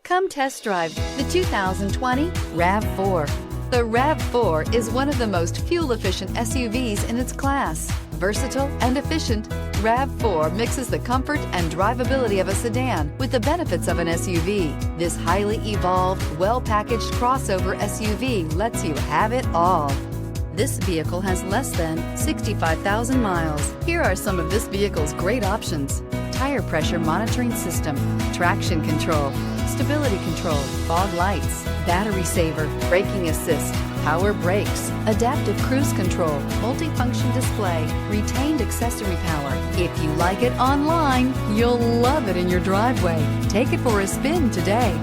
Come test drive the 2020 RAV4. The RAV4 is one of the most fuel-efficient SUVs in its class. Versatile and efficient, RAV4 mixes the comfort and drivability of a sedan with the benefits of an SUV. This highly evolved, well-packaged crossover SUV lets you have it all. This vehicle has less than 65,000 miles. Here are some of this vehicle's great options: tire pressure monitoring system, traction control, stability control, fog lights, battery saver, braking assist, power brakes, adaptive cruise control, multifunction display, retained accessory power. If you like it online, you'll love it in your driveway. Take it for a spin today.